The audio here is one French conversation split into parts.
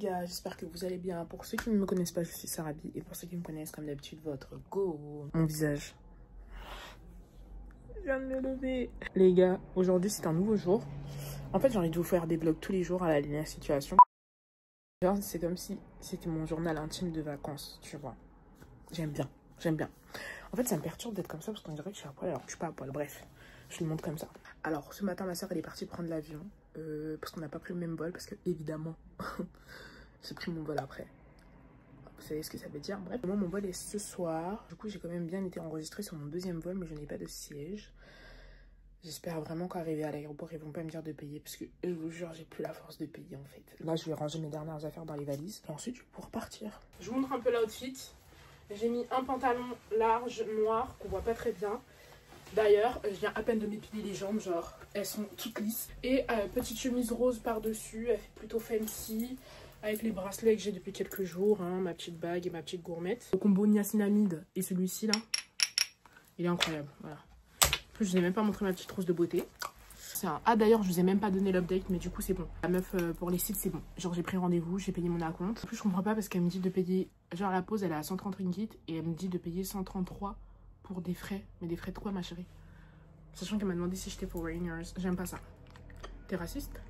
Les gars, j'espère que vous allez bien. Pour ceux qui ne me connaissent pas, je suis Sarabi. Et pour ceux qui me connaissent, comme d'habitude, votre go. Mon visage. Je viens de me lever. Les gars, aujourd'hui, c'est un nouveau jour. En fait, j'ai envie de vous faire des vlogs tous les jours à la dernière situation. C'est comme si c'était mon journal intime de vacances, tu vois. J'aime bien, j'aime bien. En fait, ça me perturbe d'être comme ça parce qu'on dirait que je suis à poil alors que je suis pas à poil. Bref, je le montre comme ça. Alors, ce matin, ma soeur, elle est partie prendre l'avion. Parce qu'on n'a pas pris le même vol. Parce que, évidemment, j'ai pris mon vol après. Vous savez ce que ça veut dire. Bref, moi, mon vol est ce soir. Du coup, j'ai quand même bien été enregistrée sur mon deuxième vol, mais je n'ai pas de siège. J'espère vraiment qu'arriver à l'aéroport, ils vont pas me dire de payer. Parce que, je vous jure, j'ai plus la force de payer, en fait. Là, je vais ranger mes dernières affaires dans les valises. Et ensuite, je vais pouvoir partir. Je vous montre un peu l'outfit. J'ai mis un pantalon large, noir, qu'on voit pas très bien. D'ailleurs, je viens à peine de m'épiler les jambes, genre, elles sont toutes lisses. Et petite chemise rose par-dessus, elle fait plutôt fancy. Avec les bracelets que j'ai depuis quelques jours, hein, ma petite bague et ma petite gourmette. Le combo niacinamide et celui-ci, là, il est incroyable, voilà. En plus, je vous ai même pas montré ma petite trousse de beauté. Ah, d'ailleurs, je vous ai même pas donné l'update, mais du coup, c'est bon. La meuf, pour les sites, c'est bon. Genre, j'ai pris rendez-vous, j'ai payé mon acompte. En plus, je comprends pas parce qu'elle me dit de payer... Genre, la pause, elle est à 130 ringgit et elle me dit de payer 133 pour des frais. Mais des frais de quoi, ma chérie? Sachant qu'elle m'a demandé si j'étais foreigners. J'aime pas ça. T'es raciste?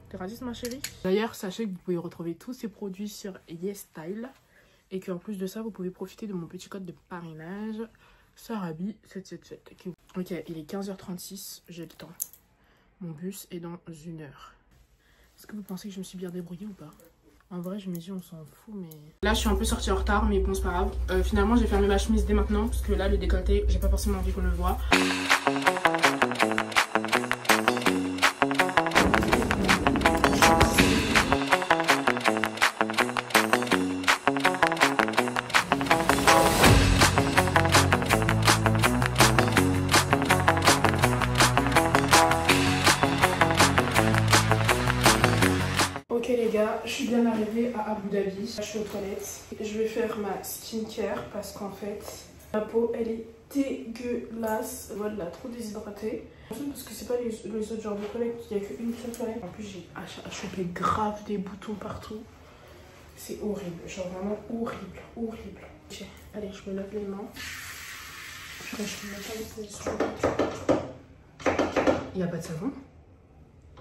T'es raciste, ma chérie? D'ailleurs, sachez que vous pouvez retrouver tous ces produits sur YesStyle. Et qu'en plus de ça, vous pouvez profiter de mon petit code de parrainage. Sarabi777. Ok, il est 15h36. J'ai le temps. Mon bus est dans 1 heure. Est-ce que vous pensez que je me suis bien débrouillée ou pas? En vrai, je me dis, on s'en fout, mais... Là, je suis un peu sortie en retard, mais bon, c'est pas grave. Finalement, j'ai fermé ma chemise dès maintenant, parce que là, le décolleté, j'ai pas forcément envie qu'on le voit. Ok les gars, je suis bien arrivée à Abu Dhabi. Je suis aux toilettes. Je vais faire ma skincare parce qu'en fait, ma peau elle est dégueulasse. Voilà, trop déshydratée. Parce que c'est pas les autres genres de toilettes, il n'y a qu'une seule toilette. En plus, j'ai chopé grave des boutons partout. C'est horrible, genre vraiment horrible, horrible. Ok, allez, je me lave les mains. Je me mets pas les positions. Il n'y a pas de savon?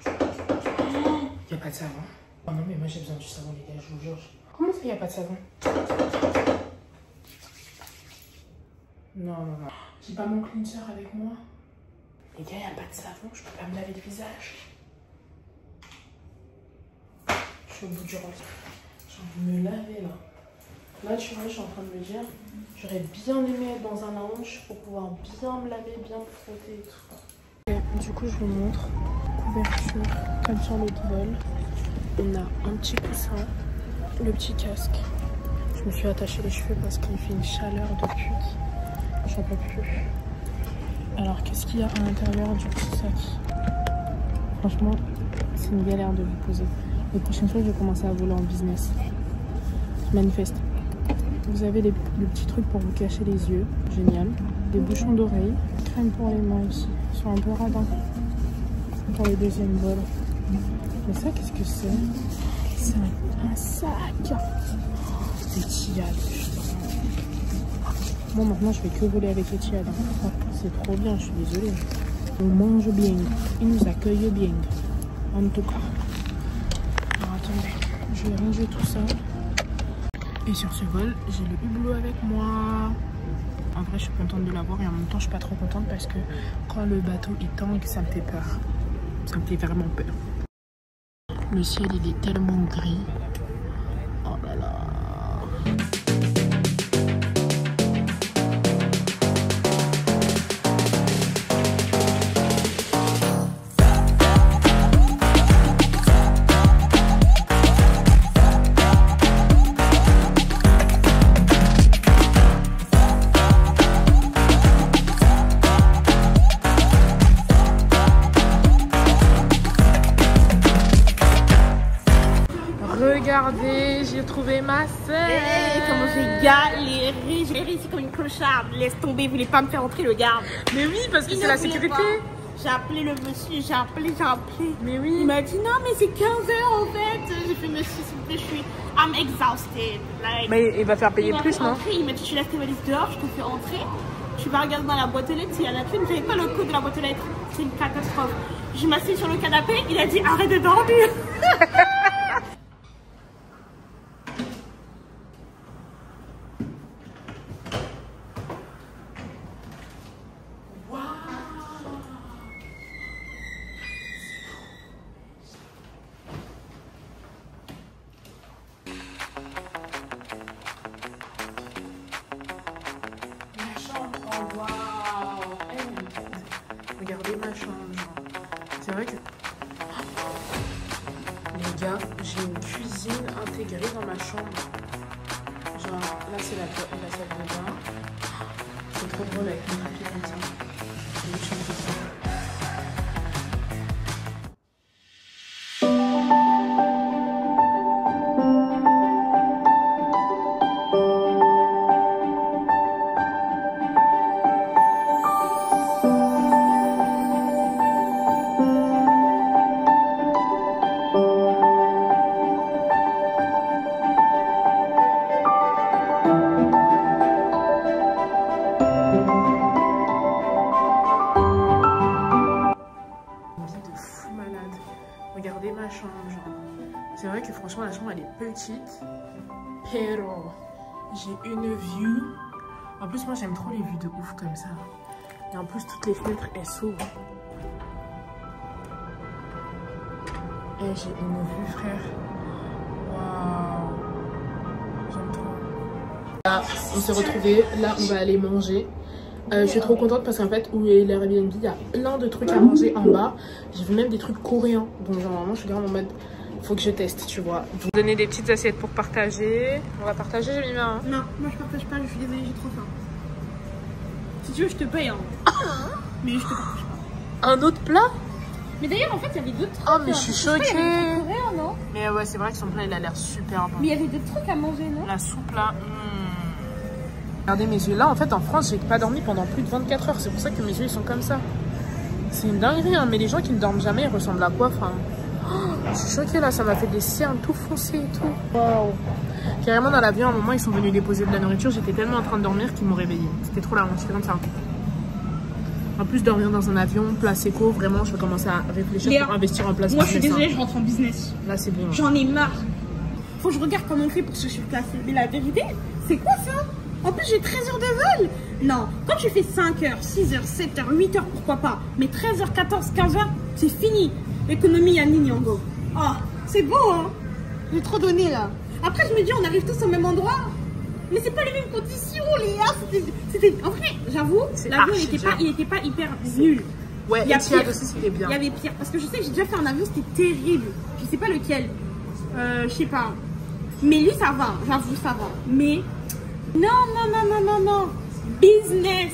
Il n'y a pas de savon? Oh non, mais moi j'ai besoin du savon, les gars, je vous jure. Comment ça, il n'y a pas de savon? Non, non, non. J'ai pas mon cleanser avec moi. Les gars, il n'y a pas de savon, je peux pas me laver le visage. Je suis au bout du rôle. J'ai envie de me laver là. Là, tu vois, je suis en train de me dire, j'aurais bien aimé être dans un lounge pour pouvoir bien me laver, bien me frotter et tout. Et du coup, je vous montre. Couverture, comme sur l'autre vol. On a un petit coussin, le petit casque. Je me suis attachée les cheveux parce qu'il fait une chaleur de pute. J'en peux plus. Alors, qu'est-ce qu'il y a à l'intérieur du petit sac? Franchement, c'est une galère de vous poser. Les prochaines fois, je vais commencer à voler en business. Je manifeste. Vous avez le petit truc pour vous cacher les yeux. Génial. Des bouchons d'oreilles. Crème pour les mains ici. Ils sont un peu radins. Pour le deuxième vol. Mais ça, qu'est-ce que c'est? C'est un sac. Etihad, putain. Bon, maintenant, je fais que voler avec Etihad. Hein. C'est trop bien, je suis désolée. On mange bien. Ils nous accueillent bien. En tout cas. Alors, attendez. Je vais ranger tout ça. Et sur ce vol, j'ai le hublot avec moi. En vrai, je suis contente de l'avoir et en même temps, je suis pas trop contente parce que quand le bateau il tangue, ça me fait peur. Ça me fait vraiment peur. Le ciel, il est tellement gris. Oh là là. Regardez, j'ai trouvé ma sœur. Hey, comment j'ai galéré. J'ai réussi comme une clocharde. Laisse tomber, il voulait pas me faire entrer le garde. Mais oui, parce que c'est la sécurité. J'ai appelé le monsieur, j'ai appelé. Mais oui. Il m'a dit non, mais c'est 15h en fait. J'ai fait monsieur, s'il vous plaît, I'm exhausted. Like, Mais il va faire payer plus, non? Il m'a dit tu laisses tes valises dehors, je te fais entrer. Tu vas regarder dans la boîte aux lettres s'il y a la thune. J'avais pas le code de la boîte aux lettres. C'est une catastrophe. Je m'assieds sur le canapé, il a dit arrête de dormir. Regardez ma chambre. C'est vrai que... Les gars, j'ai une cuisine intégrée dans ma chambre. Genre, là c'est la salle de bain. C'est trop drôle avec une tapis comme ça. C'est une chambre de bain. Regardez ma chambre, genre. C'est vrai que franchement la chambre elle est petite, pero j'ai une vue. En plus moi j'aime trop les vues de ouf comme ça. Et en plus toutes les fenêtres elles s'ouvrent. Et j'ai une vue frère. Waouh. J'aime trop. Là on s'est retrouvés, là on va aller manger. Je suis trop contente parce qu'en fait où est l'Airbnb il y a plein de trucs à manger en bas. J'ai vu même des trucs coréens. Donc genre vraiment je suis grave en mode faut que je teste tu vois. Vous donnez des petites assiettes pour partager. On va partager Jemima hein. Non moi je partage pas, je suis désolée, j'ai trop faim. Si tu veux je te paye hein. Mais je te partage pas. Un autre plat? Mais d'ailleurs en fait il y avait d'autres trucs. Oh mais je suis choquée. Coréen, non? Mais ouais c'est vrai que son plat il a l'air super bon. Mais il y avait d'autres trucs à manger non? La soupe là. Regardez mes yeux. Là, en fait, en France, j'ai pas dormi pendant plus de 24 heures. C'est pour ça que mes yeux, ils sont comme ça. C'est une dinguerie, hein. Mais les gens qui ne dorment jamais, ils ressemblent à quoi? Enfin, je suis choquée, là. Ça m'a fait des cernes tout foncés et tout. Waouh. Carrément, dans l'avion, à un moment, ils sont venus déposer de la nourriture. J'étais tellement en train de dormir qu'ils m'ont réveillée. C'était trop la honte. C'était comme ça. En plus, dormir dans un avion, place éco, vraiment, je vais commencer à réfléchir Léa, pour investir en place. Moi, je suis désolée, je rentre en business. Là, c'est bon. J'en ai marre. Faut que je regarde comment on fait pour se surclasser. Mais la vérité, c'est quoi ça? En plus, j'ai 13 heures de vol. Non, quand tu fais 5 heures, 6 heures, 7 heures, 8 heures, pourquoi pas. Mais 13 heures, 14, 15 heures, c'est fini. L'économie Yanni Nyango. Oh, c'est beau, hein. J'ai trop donné, là. Après, je me dis, on arrive tous au même endroit. Mais c'est pas les mêmes conditions, Léa. C'était... En vrai, j'avoue, l'avion, il était pas hyper nul. Ouais, il y a pire aussi, c'était bien. Il y avait pire. Parce que je sais que j'ai déjà fait un avion, c'était terrible. Je sais pas lequel. Je sais pas. Mais lui, ça va. J'avoue, ça va. Mais... Non. Business.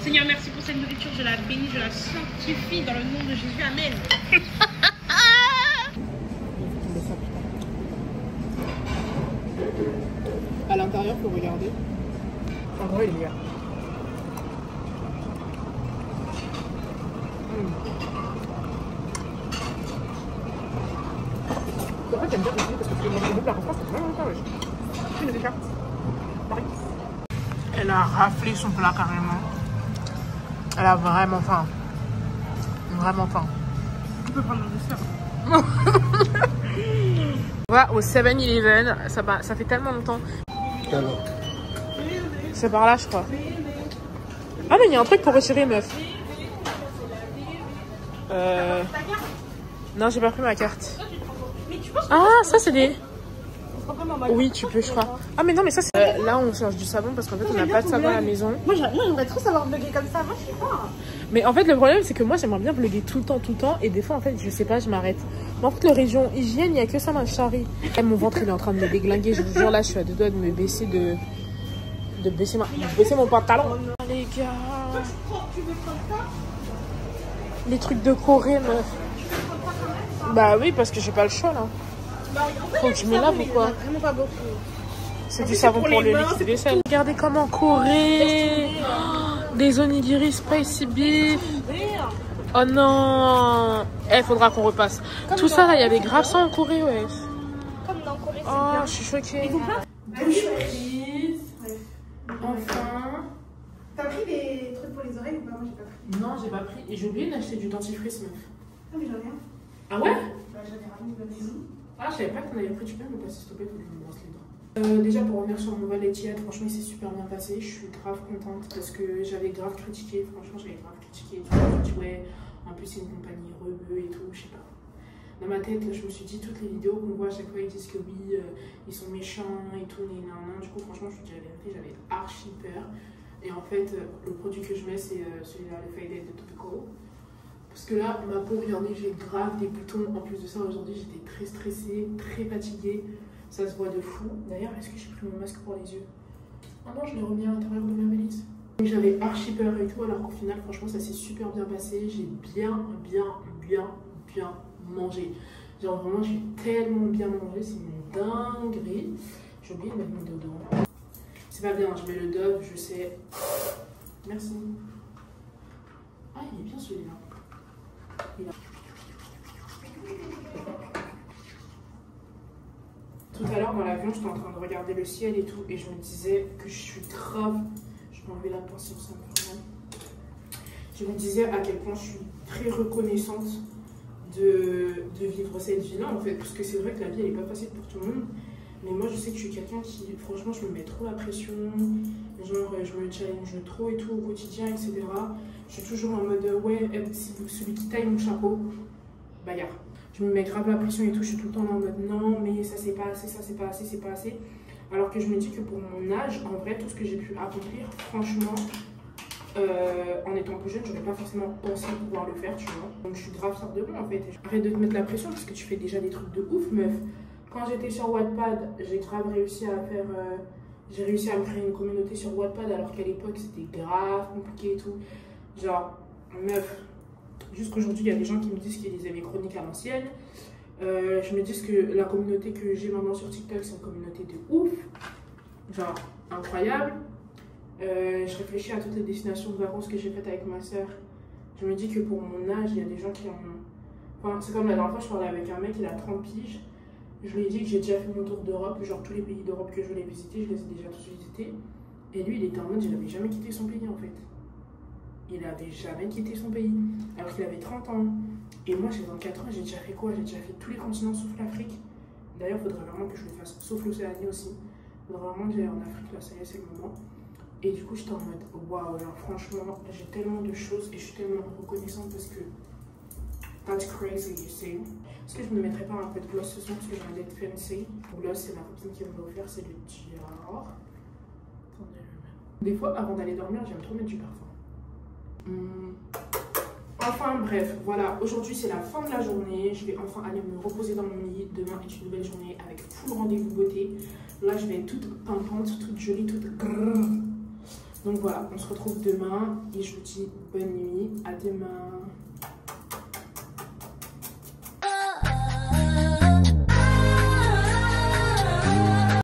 Seigneur, merci pour cette nourriture. Je la bénis, je la sanctifie dans le nom de Jésus. Amen. À l'intérieur, faut regarder. En vrai, il y a. Pourquoi t'aimes bien cuisiner? Parce que tu manges beaucoup la France, c'est vraiment longtemps, wesh. Elle a raflé son plat carrément. Elle a vraiment faim. Vraiment faim. Tu peux prendre le dessert. Voilà, au 7-Eleven, ça fait tellement longtemps. Alors. C'est par là, je crois. Ah, mais il y a un truc pour retirer, meuf. Non, j'ai pas pris ma carte. Ah, ça, c'est des... Oui, tu peux, je crois. Ah, mais non, mais ça, c'est... Là, on cherche du savon parce qu'en fait, on n'a pas de savon à la maison. Moi, j'aimerais trop savoir vlogger comme ça. Moi, je sais pas. Mais en fait, le problème, c'est que moi, j'aimerais bien vlogger tout le temps. Et des fois, en fait, je sais pas, je m'arrête. Mais en fait, le région hygiène, il n'y a que ça dans le chari. Et mon ventre, il est en train de me déglinguer. Je vous jure, là, je suis à deux doigts de me baisser de baisser mon pantalon. Oh, les gars. Les trucs de Corée, meuf. Bah oui, parce que j'ai pas le choix, là. Faut que je me lave ou quoi? Vraiment pas beaucoup. C'est du savon pour le liquide vaisselle. Regardez comment Corée. Des onigiri spicy beef. Oh non. Eh, faudra qu'on repasse. Comme Tout ça, là, il y avait grave ça en Corée, ouais. Comme dans Corée, c'est Oh, bien. je suis choquée. Ils ont pas Bouche prise. Enfin. T'as pris des trucs pour les oreilles ou pas? Moi, j'ai pas pris. Non, j'ai pas pris. Et j'ai oublié d'acheter du dentifrice, meuf. Ah, mais j'en ai un. Ah ouais? Bah, j'en ai ramené de la maison. Ah, je savais pas qu'on avait pris. Tu peux me passer, s'il te plaît, pour me brosser les dents. Déjà, pour revenir sur mon vol Etihad, franchement, il s'est super bien passé. Je suis grave contente parce que j'avais grave critiqué. Franchement, j'avais grave critiqué. Je me suis dit, ouais, en plus, c'est une compagnie rebeu et tout, je sais pas. Dans ma tête, je me suis dit, toutes les vidéos qu'on voit à chaque fois, ils disent que oui, ils sont méchants et tout, nan. Du coup, franchement, je me suis dit la vérité, j'avais archi peur. Et en fait, le produit que je mets, c'est celui-là, le Faded de Topical. Parce que là, ma peau, regardez, j'ai grave des boutons. En plus de ça, aujourd'hui, j'étais très stressée, très fatiguée. Ça se voit de fou. D'ailleurs, est-ce que j'ai pris mon masque pour les yeux? Oh non, je l'ai remis à l'intérieur de ma valise. J'avais archi peur et tout, alors qu'au final, franchement, ça s'est super bien passé. J'ai bien mangé. Genre, vraiment, j'ai tellement bien mangé, c'est une dinguerie. J'ai oublié de mettre mon déodorant. C'est pas bien, je mets le Dove, je sais. Merci. Ah, il est bien celui-là. Tout à l'heure dans l'avion, j'étais en train de regarder le ciel et tout, et je me disais que je suis grave. Je vais enlever la pince, ça me fait mal. Je me disais à quel point je suis très reconnaissante de vivre cette vie-là en fait, parce que c'est vrai que la vie elle est pas facile pour tout le monde. Mais moi je sais que je suis quelqu'un qui, franchement, je me mets trop la pression, genre je me challenge trop et tout au quotidien, etc. Je suis toujours en mode ouais, celui qui taille mon chapeau, bagarre. Je me mets grave la pression et tout, je suis tout le temps en mode non, mais ça c'est pas assez, ça c'est pas assez, c'est pas assez. Alors que je me dis que pour mon âge, en vrai, tout ce que j'ai pu accomplir, franchement, en étant plus jeune, j'aurais pas forcément pensé pouvoir le faire, tu vois. Donc je suis grave fière de moi en fait. Arrête de te mettre la pression parce que tu fais déjà des trucs de ouf, meuf. Quand j'étais sur Wattpad, j'ai grave réussi à faire. J'ai réussi à me créer une communauté sur Wattpad alors qu'à l'époque c'était grave compliqué et tout. Genre, meuf, jusqu'aujourd'hui il y a des gens qui me disent qu'ils lisaient mes chroniques à l'ancienne. Je me dis que la communauté que j'ai maintenant sur TikTok, c'est une communauté de ouf. Genre, incroyable. Je réfléchis à toutes les destinations de vacances que j'ai faites avec ma soeur. Je me dis que pour mon âge, il y a des gens qui ont... Enfin, c'est comme la dernière fois, je parlais avec un mec, il a 30 piges. Je lui ai dit que j'ai déjà fait mon tour d'Europe, genre tous les pays d'Europe que je voulais visiter, je les ai déjà tous visités. Et lui, il était en mode, il n'avait jamais quitté son pays en fait. Il n'avait jamais quitté son pays, alors qu'il avait 30 ans. Et moi, j'ai 24 ans, j'ai déjà fait quoi? J'ai déjà fait tous les continents sauf l'Afrique. D'ailleurs, il faudrait vraiment que je le fasse, sauf l'Océanie aussi. Il faudrait vraiment que j'aille en Afrique, là, ça y est, c'est le moment. Et du coup, j'étais en mode, waouh, genre franchement, j'ai tellement de choses et je suis tellement reconnaissante parce que that's crazy, you see. Est-ce que je ne me mettrais pas un peu de gloss ce soir parce que j'ai envie d'être fancy? Le gloss, c'est ma copine qui me l'a offert, c'est le Dior. Des fois, avant d'aller dormir, j'aime trop mettre du parfum. Enfin bref, voilà, aujourd'hui c'est la fin de la journée. Je vais enfin aller me reposer dans mon lit. Demain est une nouvelle journée avec full rendez-vous beauté. Là, je vais être toute pimpante, toute jolie, toute grrr. Donc voilà, on se retrouve demain et je vous dis bonne nuit. À demain.